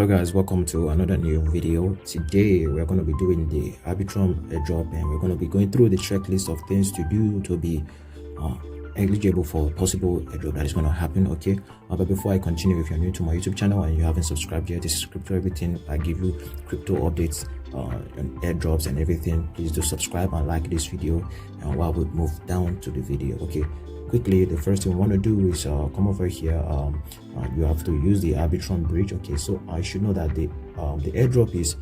Hello guys, welcome to another new video. Today we're going to be doing the Arbitrum Airdrop, and we're going to be going through the checklist of things to do to be eligible for possible airdrop that is going to happen. Okay, but before I continue, if you're new to my YouTube channel and you haven't subscribed yet, this is Crypto Everything. I give you crypto updates and airdrops and everything. Please do subscribe and like this video, and while we move down to the video, okay, quickly, the first thing we want to do is come over here. You have to use the Arbitrum bridge. Okay, so I should know that the airdrop is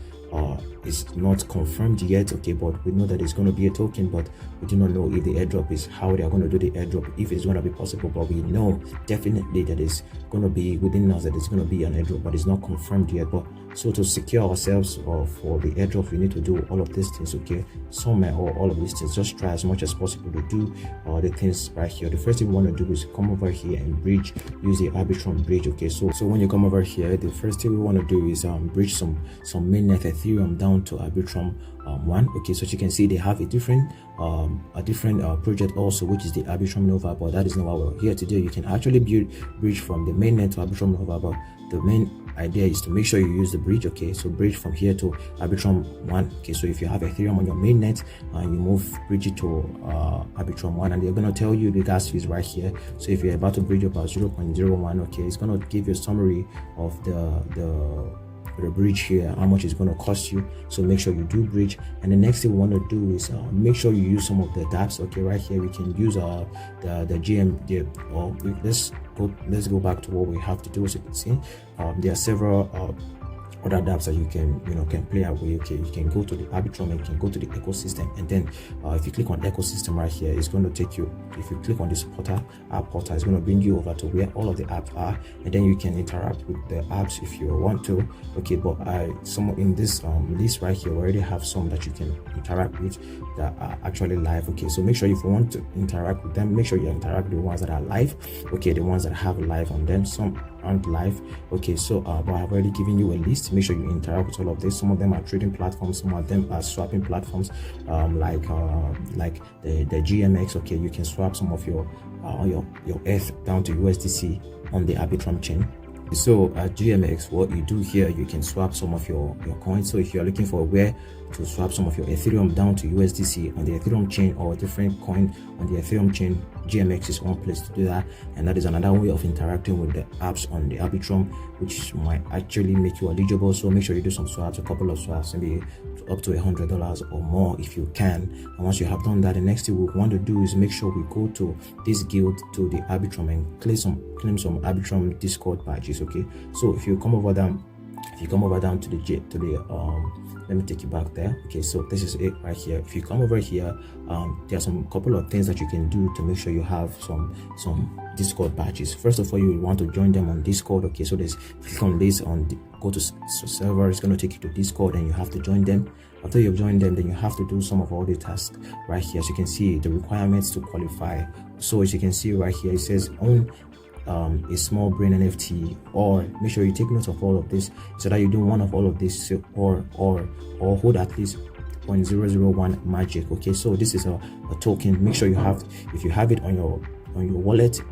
not confirmed yet. Okay, but we know that it's going to be a token, but we do not know if the airdrop is how they are going to do the airdrop, if it's going to be possible. But we know definitely that it's going to be within us, that it's going to be an airdrop, but it's not confirmed yet. But so to secure ourselves for the airdrop, we need to do all of these things. Okay, some or all of these things. Just try as much as possible to do the things right here. The first thing we want to do is come over here and bridge, use the Arbitrum bridge. Okay, so when you come over here, the first thing we want to do is bridge some mainnet Ethereum down to Arbitrum 1. Okay, so as you can see, they have a different project also, which is the Arbitrum Nova, but that is not what we're here to do. You can actually bridge from the mainnet to Arbitrum Nova, but the main idea is to make sure you use the bridge. Okay, so bridge from here to Arbitrum 1. Okay, so if you have Ethereum on your mainnet and you bridge it to Arbitrum 1, and they're going to tell you the gas fees right here. So if you're about to bridge about 0.01, okay, it's going to give you a summary of the bridge here, how much it's going to cost you. So make sure you do bridge. And the next thing we want to do is make sure you use some of the dApps. Okay, right here we can use let's go back to what we have to do. As you can see, there are several other dApps that you can play out with. Okay, you can go to the Arbitrum and you can go to the ecosystem, and then if you click on ecosystem right here, it's going to take you, if you click on this app portal, it's going to bring you over to where all of the apps are, and then you can interact with the apps if you want to. Okay, but some in this list right here, we already have some that you can interact with that are actually live. Okay, so make sure if you want to interact with them, make sure you interact with the ones that are live. Okay, the ones that have live on them, some aren't live. Okay, so but I've already given you a list. Make sure you interact with all of this. Some of them are trading platforms, some of them are swapping platforms, like the GMX. Okay, you can swap some of your ETH down to USDC on the Arbitrum chain. So at GMX, what you do here, you can swap some of your coins. So if you're looking for where to swap some of your Ethereum down to USDC on the Ethereum chain, or a different coin on the Ethereum chain, GMX is one place to do that. And that is another way of interacting with the apps on the Arbitrum, which might actually make you eligible. So make sure you do some swaps, a couple of swaps, maybe up to $100 or more if you can. And once you have done that, the next thing we want to do is make sure we go to this guild, to the Arbitrum, and claim some Arbitrum Discord badges. Okay, so if you come over down to the let me take you back there. Okay, so this is it right here. If you come over here, there are some couple of things that you can do to make sure you have some Discord badges. First of all, you want to join them on Discord. Okay, so click on this, go to server. It's going to take you to Discord, and you have to join them. After you've joined them, then you have to do some of all the tasks right here. As you can see, the requirements to qualify. So as you can see right here, it says own a small brain NFT, or make sure you take note of all of this so that you do one of all of this, or hold at least 0.001 magic. Okay, so this is a token. Make sure if you have it on your wallet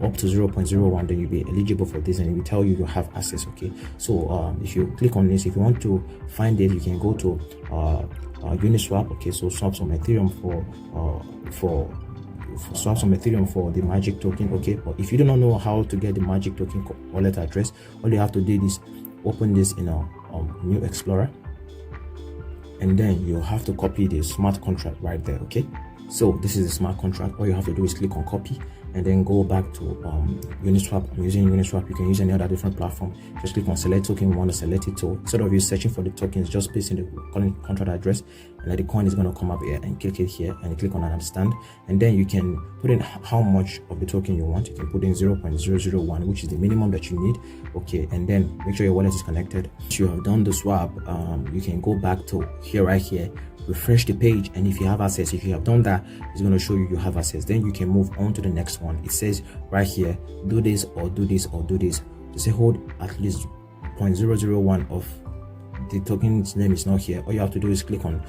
up to 0.01, then you'll be eligible for this, and it will tell you have access. Okay, so if you click on this, if you want to find it, you can go to Uniswap. Okay, so swap some Ethereum swap some Ethereum for the magic token. Okay, but if you do not know how to get the magic token wallet address, all you have to do is open this in a new Explorer, and then you have to copy the smart contract right there. Okay, so this is the smart contract. All you have to do is click on copy, and then go back to Uniswap. I'm using Uniswap. You can use any other different platform. Just click on select token. You want to select it. So instead of you searching for the tokens, just paste in the contract address, and the coin is going to come up here, and click it here, and click on understand. And then you can put in how much of the token you want. You can put in 0.001, which is the minimum that you need. Okay, and then make sure your wallet is connected. Once you have done the swap, you can go back to here, right here, refresh the page, and if you have access, if you have done that, it's going to show you have access. Then you can move on to the next one. It says right here, do this or do this or do this. To say hold at least 0.001 of the token's name is not here, all you have to do is click on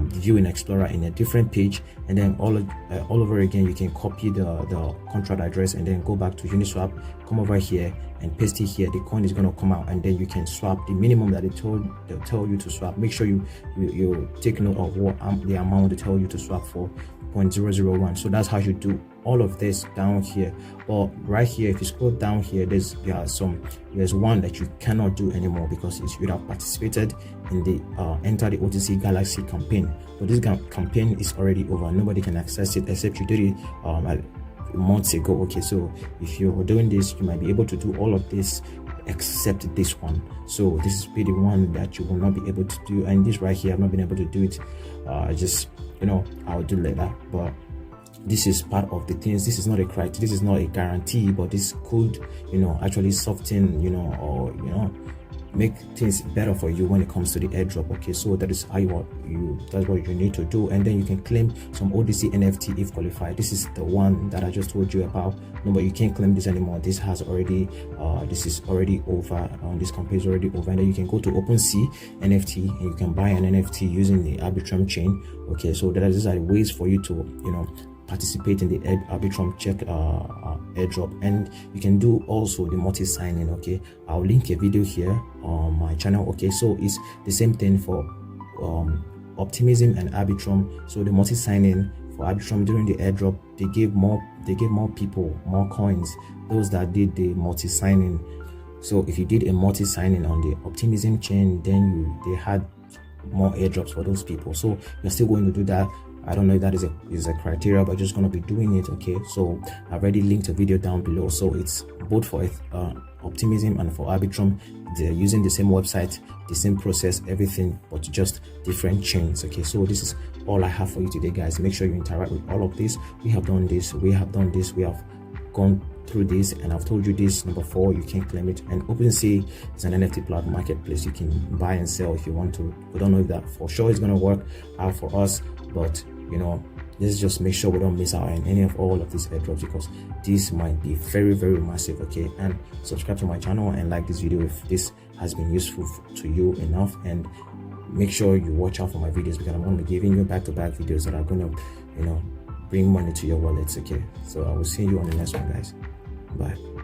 view in Explorer in a different page, and then all over again you can copy the contract address and then go back to Uniswap, come over here and paste it here. The coin is going to come out, and then you can swap the minimum that they'll tell you to swap. Make sure you take note of what the amount they tell you to swap for, 0.001. So that's how you do all of this down here. But right here, if you scroll down here, there's one that you cannot do anymore because you have participated in the Enter the OTC Galaxy campaign. But this campaign is already over. Nobody can access it except you did it months ago. Okay, so if you're doing this, you might be able to do all of this except this one. So this is the one that you will not be able to do, and this right here I've not been able to do it. Just, you know, I'll do later. But this is part of the things. This is not a criteria, this is not a guarantee, but this could, you know, actually soften, you know, or, you know, make things better for you when it comes to the airdrop. Okay, so that is how that's what you need to do, and then you can claim some Odyssey NFT if qualified. This is the one that I just told you about. No, but you can't claim this anymore. This has already this is already over. This campaign is already over, and then you can go to OpenSea NFT and you can buy an NFT using the Arbitrum chain. Okay, so these are ways for you to, you know, participate in the Arbitrum check airdrop, and you can do also the multi signing. Okay, I'll link a video here on my channel. Okay, so it's the same thing for Optimism and Arbitrum. So the multi signing for Arbitrum during the airdrop, they gave more people more coins, those that did the multi signing. So if you did a multi signing on the Optimism chain, then they had more airdrops for those people. So you're still going to do that. I don't know if that is a criteria, but just gonna be doing it. Okay, so I've already linked a video down below. So it's both for Optimism and for Arbitrum. They're using the same website, the same process, everything, but just different chains. Okay, so this is all I have for you today, guys. Make sure you interact with all of this. We have done this, we have gone through this, and I've told you this. Number 4, you can claim it. And OpenSea is an NFT platform marketplace. You can buy and sell if you want to. We don't know if that for sure is going to work out for us, but you know, let's just make sure we don't miss out on any of all of these airdrops, because this might be very, very massive. Okay, and subscribe to my channel and like this video if this has been useful to you enough, and make sure you watch out for my videos, because I'm going to be giving you back-to-back videos that are going to, you know, bring money to your wallets. Okay, so I will see you on the next one, guys. Bye.